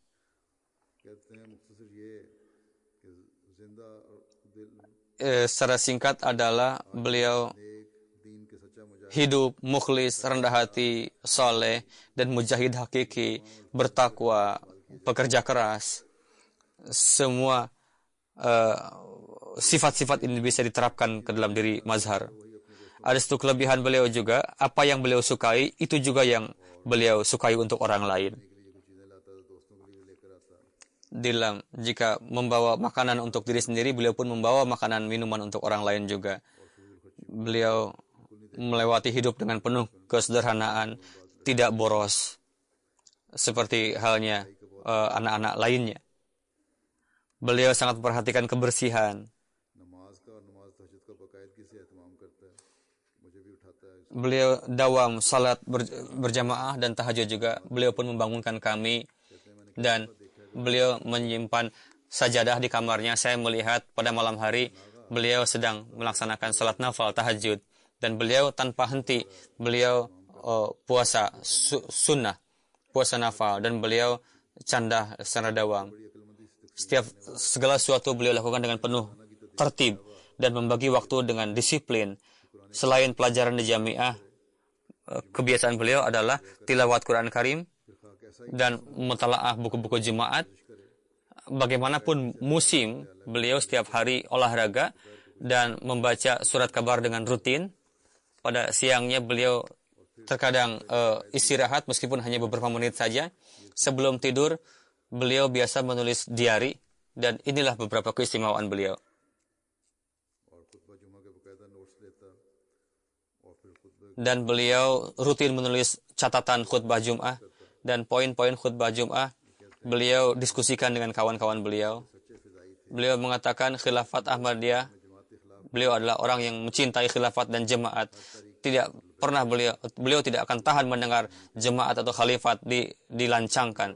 Speaker 2: Secara singkat adalah beliau hidup mukhlis, rendah hati, soleh, dan mujahid hakiki, bertakwa, pekerja keras. Semua sifat-sifat ini bisa diterapkan ke dalam diri mazhar. Ada satu kelebihan beliau juga, apa yang beliau sukai, itu juga yang beliau sukai untuk orang lain. Jika membawa makanan untuk diri sendiri, beliau pun membawa makanan minuman untuk orang lain juga. Beliau melewati hidup dengan penuh kesederhanaan, tidak boros, seperti halnya anak-anak lainnya. Beliau sangat memperhatikan kebersihan.
Speaker 1: नमाज का और नमाज तहज्जुद का बाकायदगी से एहतमाम करता है, मुझे भी उठाता है।
Speaker 2: Beliau dawam salat berjamaah dan tahajud juga. Beliau pun membangunkan kami dan beliau menyimpan sajadah di kamarnya. Saya melihat pada malam hari beliau sedang melaksanakan salat nafal tahajud dan beliau tanpa henti beliau puasa sunnah, puasa nafal, dan beliau candah secara dawam. Setiap segala sesuatu beliau lakukan dengan penuh tertib dan membagi waktu dengan disiplin. Selain pelajaran di jamiah, kebiasaan beliau adalah tilawat Quran Karim dan mutalaah buku-buku jemaat. Bagaimanapun musim, beliau setiap hari olahraga dan membaca surat kabar dengan rutin. Pada siangnya beliau terkadang istirahat meskipun hanya beberapa menit saja. Sebelum tidur, beliau biasa menulis diari dan inilah beberapa keistimewaan beliau. Dan beliau rutin menulis catatan khutbah Jum'ah dan poin-poin khutbah Jum'ah beliau diskusikan dengan kawan-kawan beliau. Beliau mengatakan khilafat Ahmadiyah, beliau adalah orang yang mencintai khilafat dan jemaat. Tidak pernah beliau tidak akan tahan mendengar jemaat atau khalifat dilancangkan,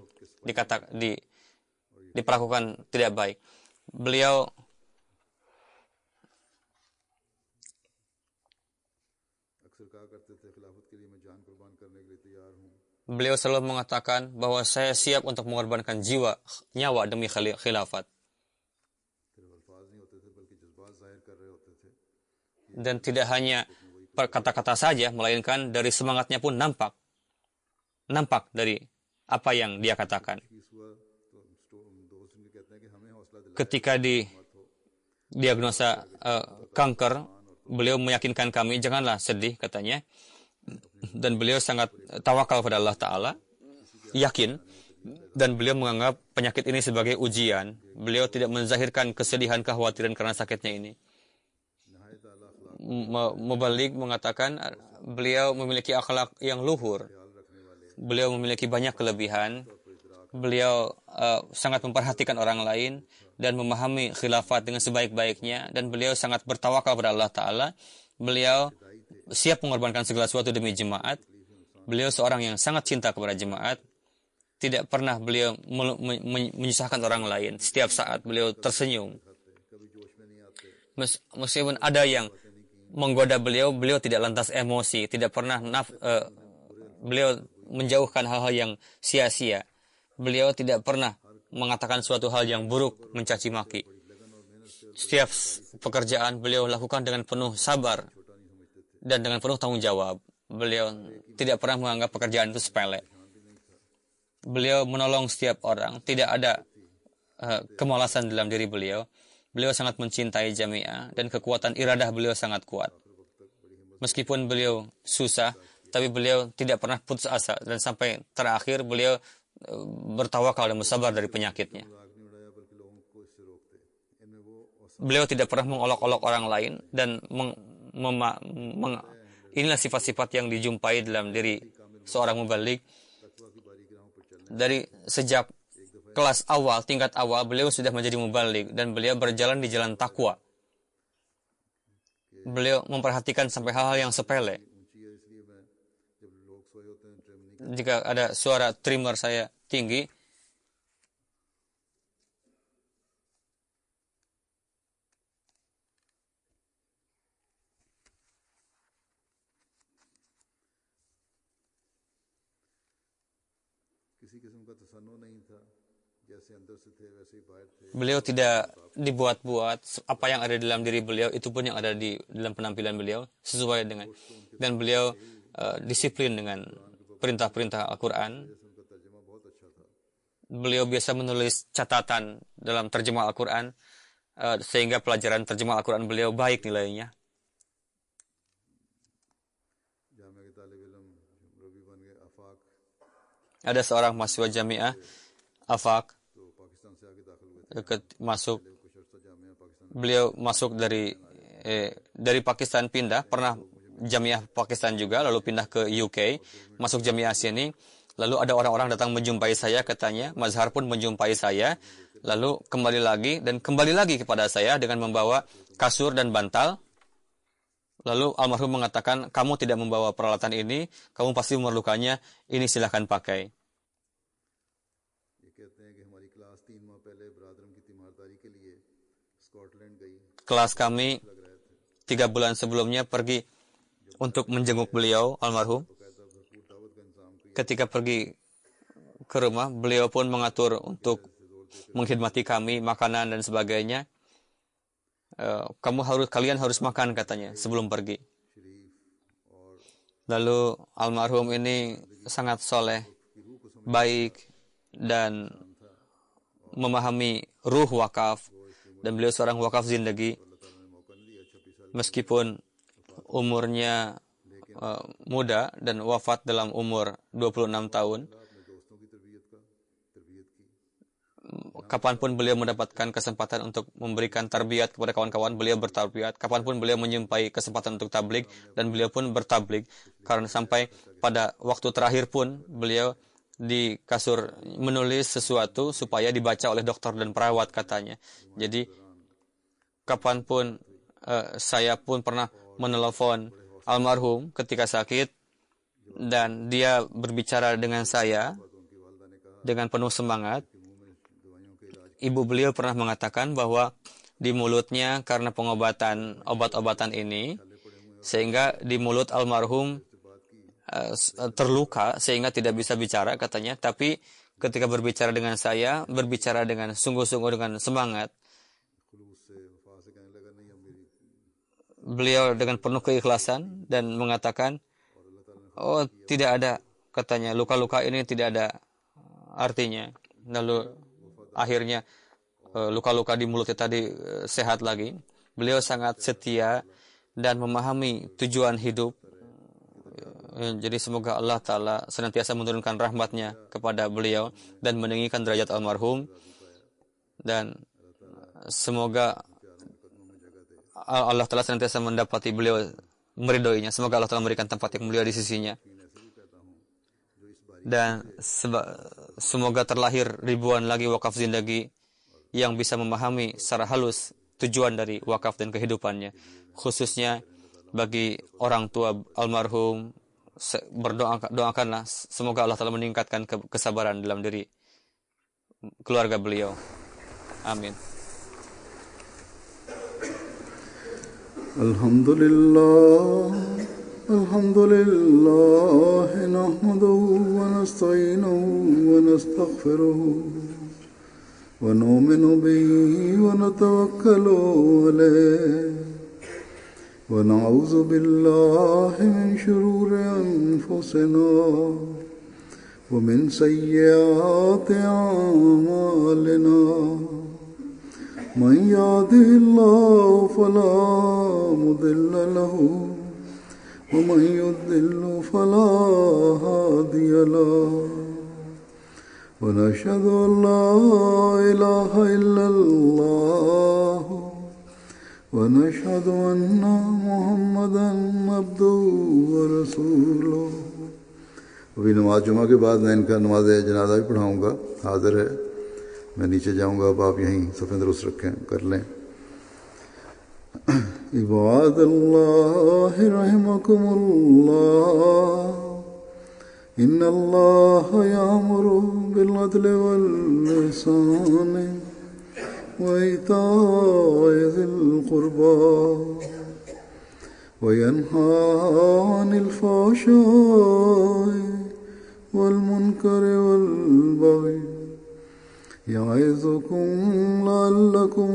Speaker 2: diperlakukan tidak baik. Beliau selalu mengatakan bahwa saya siap untuk mengorbankan nyawa demi khilafat. Dan tidak hanya kata-kata saja, melainkan dari semangatnya pun nampak dari apa yang dia katakan. Ketika didiagnosa kanker, beliau meyakinkan kami, janganlah sedih, katanya. Dan beliau sangat tawakal pada Allah Ta'ala, yakin, dan beliau menganggap penyakit ini sebagai ujian. Beliau tidak menzahirkan kesedihan, kekhawatiran karena sakitnya ini. Mubalik mengatakan beliau memiliki akhlak yang luhur. Beliau memiliki banyak kelebihan. Beliau sangat memperhatikan orang lain dan memahami khilafat dengan sebaik-baiknya. Dan beliau sangat bertawakal pada Allah Ta'ala. Beliau siap mengorbankan segala sesuatu demi jemaat. Beliau seorang yang sangat cinta kepada jemaat. Tidak pernah beliau menyusahkan orang lain. Setiap saat beliau tersenyum. Meskipun ada yang menggoda beliau tidak lantas emosi. Tidak pernah beliau menjauhkan hal-hal yang sia-sia. Beliau tidak pernah mengatakan suatu hal yang buruk, mencaci maki. Setiap pekerjaan beliau lakukan dengan penuh sabar dan dengan penuh tanggung jawab. Beliau tidak pernah menganggap pekerjaan itu sepele. Beliau menolong setiap orang. Tidak ada kemalasan dalam diri beliau. Beliau sangat mencintai jamiah dan kekuatan iradah beliau sangat kuat. Meskipun beliau susah, tapi beliau tidak pernah putus asa. Dan sampai terakhir beliau bertawakal dan bersabar dari penyakitnya. Beliau tidak pernah mengolok-olok orang lain dan inilah sifat-sifat yang dijumpai dalam diri seorang mubalik. Dari sejak kelas awal, tingkat awal, beliau sudah menjadi mubalik dan beliau berjalan di jalan takwa. Beliau memperhatikan sampai hal-hal yang sepele. Jika ada suara trimmer saya tinggi, beliau tidak dibuat-buat. Apa yang ada dalam diri beliau, itu pun yang ada di dalam penampilan beliau, sesuai dengan. Dan beliau disiplin dengan perintah-perintah Al-Quran. Beliau biasa menulis catatan dalam terjemah Al-Quran, sehingga pelajaran terjemah Al-Quran beliau baik nilainya. Ada seorang mahasiswa jamiah Afaq beliau masuk dari Pakistan, pindah, pernah jamiah Pakistan juga, lalu pindah ke UK, masuk jamiah sini. Lalu ada orang-orang datang menjumpai saya, katanya Mazhar pun menjumpai saya Lalu kembali lagi kepada saya dengan membawa kasur dan bantal. Lalu almarhum mengatakan, kamu tidak membawa peralatan ini, kamu pasti memerlukannya, ini silahkan pakai. Kelas kami 3 bulan sebelumnya pergi untuk menjenguk beliau, almarhum. Ketika pergi ke rumah, beliau pun mengatur untuk mengkhidmati kami, makanan dan sebagainya. Kalian harus makan, katanya, sebelum pergi. Lalu almarhum ini sangat soleh, baik, dan memahami ruh wakaf, dan beliau seorang wakaf zindagi. Meskipun umurnya muda dan wafat dalam umur 26 tahun, kapanpun beliau mendapatkan kesempatan untuk memberikan tarbiyat kepada kawan-kawan, beliau bertarbiyat. Kapanpun beliau menyumpai kesempatan untuk tablik, dan beliau pun bertablik. Karena sampai pada waktu terakhir pun beliau di kasur menulis sesuatu supaya dibaca oleh dokter dan perawat, katanya. Jadi kapanpun saya pun pernah menelepon almarhum ketika sakit, dan dia berbicara dengan saya dengan penuh semangat. Ibu beliau pernah mengatakan bahwa di mulutnya karena pengobatan obat-obatan ini, sehingga di mulut almarhum terluka sehingga tidak bisa bicara, katanya. Tapi ketika berbicara dengan saya, berbicara dengan sungguh-sungguh dengan semangat. Beliau dengan penuh keikhlasan dan mengatakan, oh, tidak ada, katanya, luka-luka ini tidak ada artinya. Lalu akhirnya luka-luka di mulutnya tadi sehat lagi. Beliau sangat setia dan memahami tujuan hidup. Jadi semoga Allah Ta'ala senantiasa menurunkan rahmatnya kepada beliau dan meninggikan derajat almarhum. Dan semoga Allah Ta'ala senantiasa mendapati beliau, meridhoinya. Semoga Allah Ta'ala memberikan tempat yang mulia di sisinya. Dan semoga terlahir ribuan lagi wakaf zindagi yang bisa memahami secara halus tujuan dari wakaf dan kehidupannya. Khususnya bagi orang tua almarhum, doakanlah semoga Allah Ta'ala meningkatkan kesabaran dalam diri keluarga beliau. Amin.
Speaker 1: Alhamdulillah, nahmaduhu wa nasta'inuhu wa nastaghfiruhu wa nu'minu bihi wa natawakkalu alayhi wa na'udzu billahi min shururi anfusina wa min sayyiati a'malina. Man yahdihillahu fala mudilla lahu ومن يضلل فلا هادي له ونشهد أن لا إله إلا الله ونشهد أن محمدا عبده ورسوله. अभी नमाज जुमा के बाद मैं इनका नमाज जनाजा भी पढ़ाऊँगा, हाजिर है। मैं नीचे जाऊँगा, अब आप यहीं सफ़े दुरुस्त रखें, कर लें। عباد الله رحمكم الله إن الله يأمر بالعدل والإحسان وإيتاء ذي القربى وينهى عن الفحشاء والمنكر والبغي يعظكم لعلكم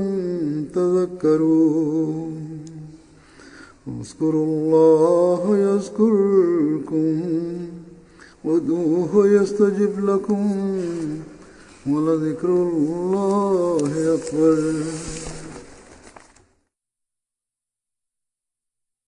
Speaker 1: تذكرون. اذكروا الله يذكركم وادعوه يستجب لكم ولذكر الله أكبر.